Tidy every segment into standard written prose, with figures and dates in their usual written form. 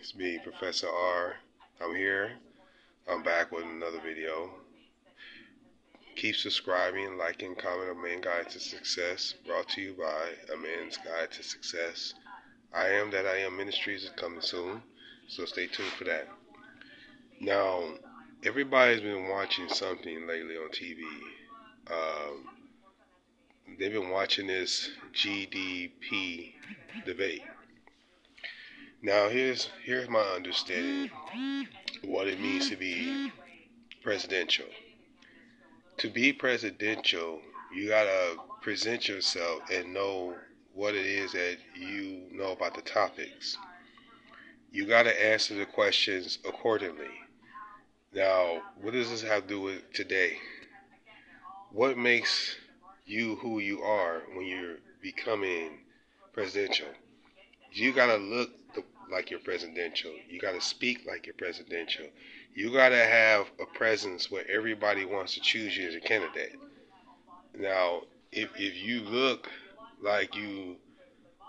It's me, Professor R. I'm here. I'm back with another video. Keep subscribing, liking, comment, A Man's Guide to Success. Brought to you by A Man's Guide to Success. I Am That I Am Ministries is coming soon, so stay tuned for that. Now, everybody's been watching something lately on TV. They've been watching this GDP debate. Now, here's my understanding of what it means to be presidential. To be presidential, you gotta present yourself and know what it is that you know about the topics. You gotta answer the questions accordingly. Now, what does this have to do with today? What makes you who you are when you're becoming presidential? You gotta look like you're presidential. You gotta speak like you're presidential. You gotta have a presence where everybody wants to choose you as a candidate. Now, if you look like you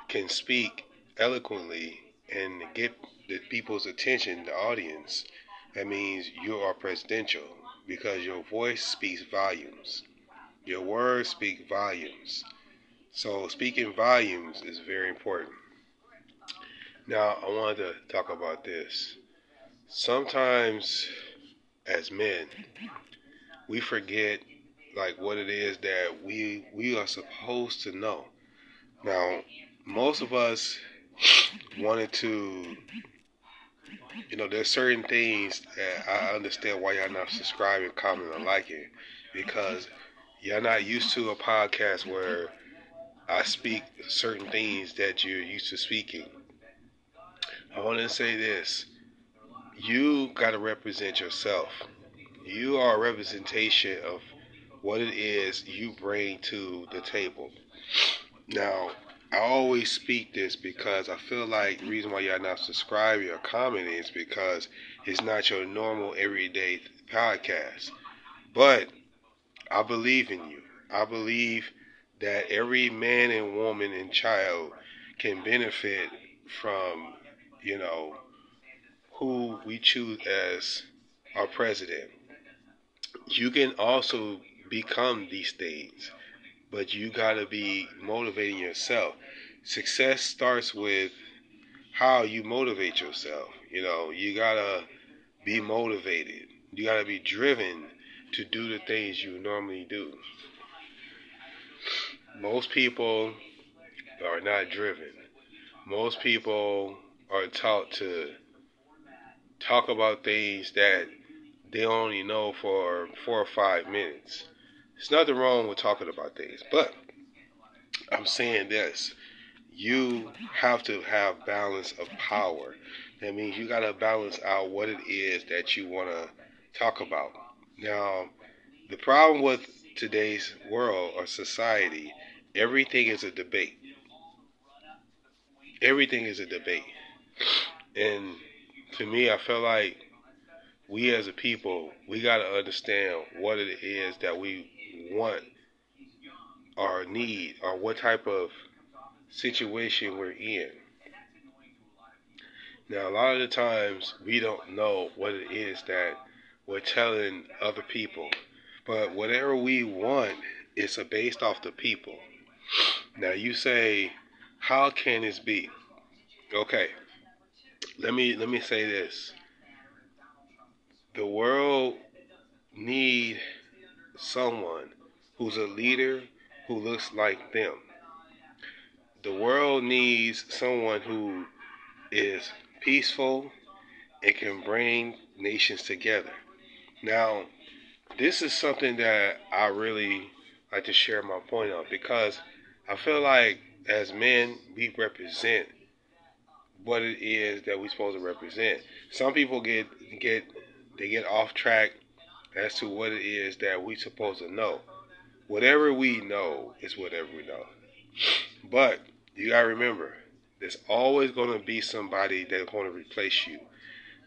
can speak eloquently and get the people's attention, the audience, that means you are presidential because your voice speaks volumes. Your words speak volumes. So speaking volumes is very important. Now, I wanted to talk about this. Sometimes, as men, we forget what it is that we are supposed to know. Now, most of us wanted to, there's certain things that I understand why y'all not subscribing, commenting, or liking, because you're not used to a podcast where I speak certain things that you're used to speaking. I want to say this. You got to represent yourself. You are a representation of what it is you bring to the table. Now, I always speak this because I feel like the reason why y'all not subscribing or commenting is because it's not your normal everyday podcast. But I believe in you. I believe that every man and woman and child can benefit from, who we choose as our president. You can also become these things, but you gotta be motivating yourself. Success starts with how you motivate yourself. You gotta be motivated. You gotta be driven to do the things you normally do. Most people are not driven. Most people are taught to talk about things that they only know for 4 or 5 minutes. There's nothing wrong with talking about things, but I'm saying this. You have to have balance of power. That means you got to balance out what it is that you want to talk about. Now, the problem with today's world or society, everything is a debate. Everything is a debate. And to me, I feel like we as a people, we got to understand what it is that we want or need or what type of situation we're in. Now, a lot of the times we don't know what it is that we're telling other people. But whatever we want is based off the people. Now, you say, how can this be? Okay, let me say this. The world need someone who's a leader who looks like them. The world needs someone who is peaceful and can bring nations together. Now, this is something that I really like to share my point on because I feel like as men, we represent what it is that we're supposed to represent. Some people get off track as to what it is that we're supposed to know. Whatever we know is whatever we know. But you gotta remember, there's always gonna be somebody that's gonna replace you.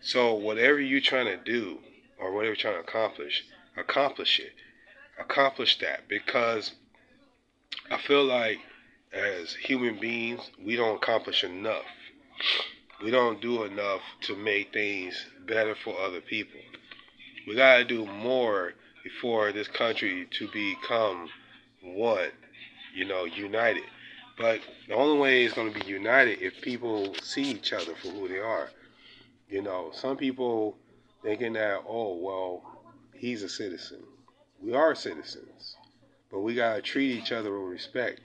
So whatever you're trying to do or whatever you're trying to accomplish it. Accomplish that because I feel like as human beings, we don't accomplish enough. we don't do enough to make things better for other people. We gotta do more for this country to become one, united. But the only way it's going to be united if people see each other for who they are. Some people thinking that, oh, well, he's a citizen. We are citizens, but we got to treat each other with respect.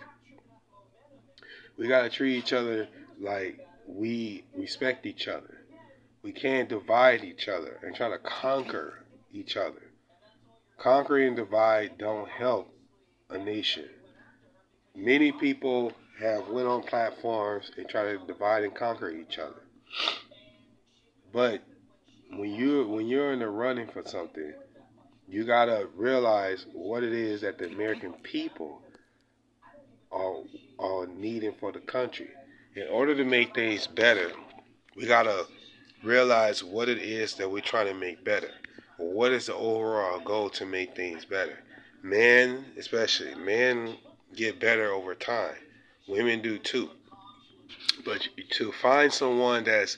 We got to treat each other like we respect each other. We can't divide each other and try to conquer each other. Conquer and divide don't help a nation. Many people have went on platforms and try to divide and conquer each other. But when you're in the running for something, you gotta realize what it is that the American people are are needing for the country. In order to make things better, we gotta realize what it is that we're trying to make better. What is the overall goal to make things better? Men, especially, men get better over time. Women do too. But to find someone that's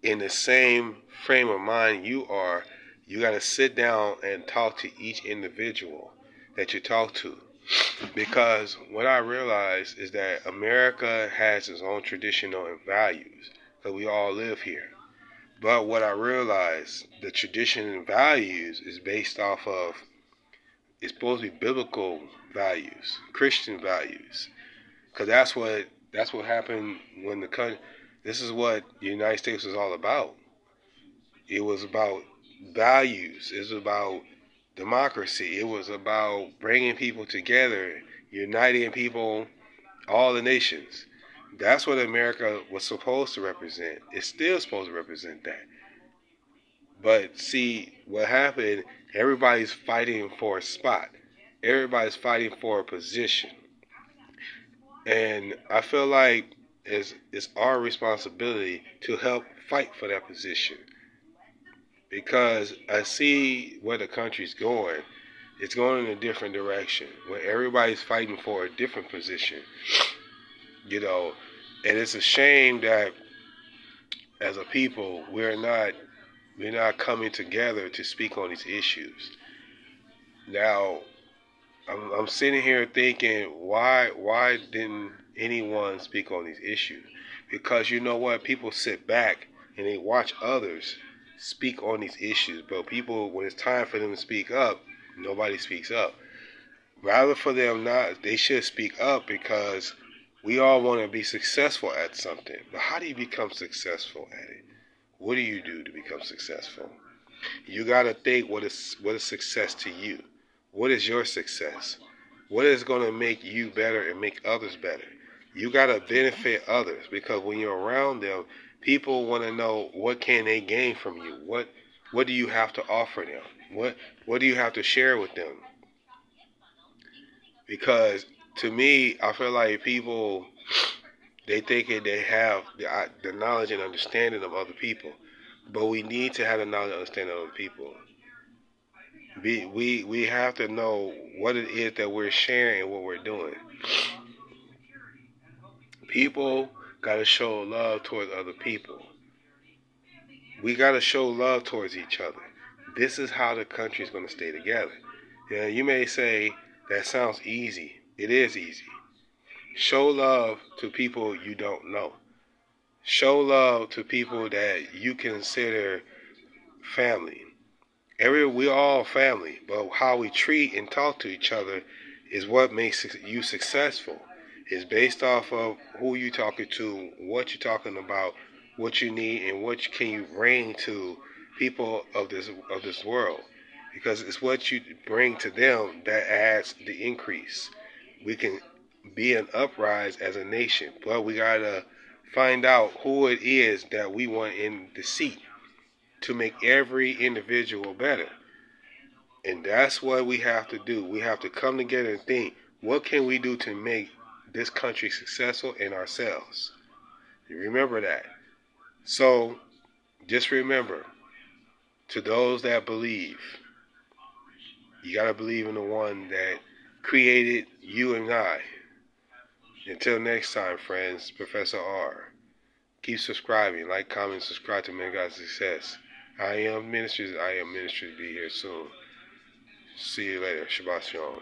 in the same frame of mind you are, you got to sit down and talk to each individual that you talk to. Because what I realize is that America has its own traditional and values, because we all live here. But what I realize, the tradition and values is based off of, it's supposed to be biblical values, Christian values, because that's what happened when the country. This is what the United States was all about. It was about values. It was about democracy. It was about bringing people together, uniting people, all the nations. That's what America was supposed to represent. It's still supposed to represent that. But see, what happened, everybody's fighting for a spot. Everybody's fighting for a position. And I feel like it's our responsibility to help fight for that position. Because I see where the country's going. It's going in a different direction, where everybody's fighting for a different position. You know, and it's a shame that as a people we're not coming together to speak on these issues. Now, I'm sitting here thinking, why didn't anyone speak on these issues? Because you know what, people sit back and they watch others speak on these issues, but people, when it's time for them to speak up, nobody speaks up. Rather for them not, they should speak up, because we all want to be successful at something. But how do you become successful at it? What do you do to become successful? You got to think, what is success to you? What is your success? What is going to make you better and make others better? You got to benefit others, because when you're around them, people want to know, what can they gain from you? What do you have to offer them? What do you have to share with them? Because to me, I feel like people, they think that they have the knowledge and understanding of other people, but we need to have the knowledge and understanding of other people. We have to know what it is that we're sharing and what we're doing. People got to show love towards other people. We got to show love towards each other. This is how the country is going to stay together. Yeah, you may say that sounds easy. It is easy. Show love to people you don't know. Show love to people that you consider family. We all family, but how we treat and talk to each other is what makes you successful. It's based off of who you talking to, what you're talking about, what you need, and what can you bring to people of this world. Because it's what you bring to them that adds the increase. We can be an uprise as a nation, but we gotta find out who it is that we want in the seat to make every individual better. And that's what we have to do. We have to come together and think, what can we do to make this country successful in ourselves? You remember that. So just remember, to those that believe, you got to believe in the one that created you and I. Until next time, friends, Professor R. Keep subscribing. Like, comment, subscribe to Man God's Success. I am Ministry to be here soon. See you later. Shabbat Shalom.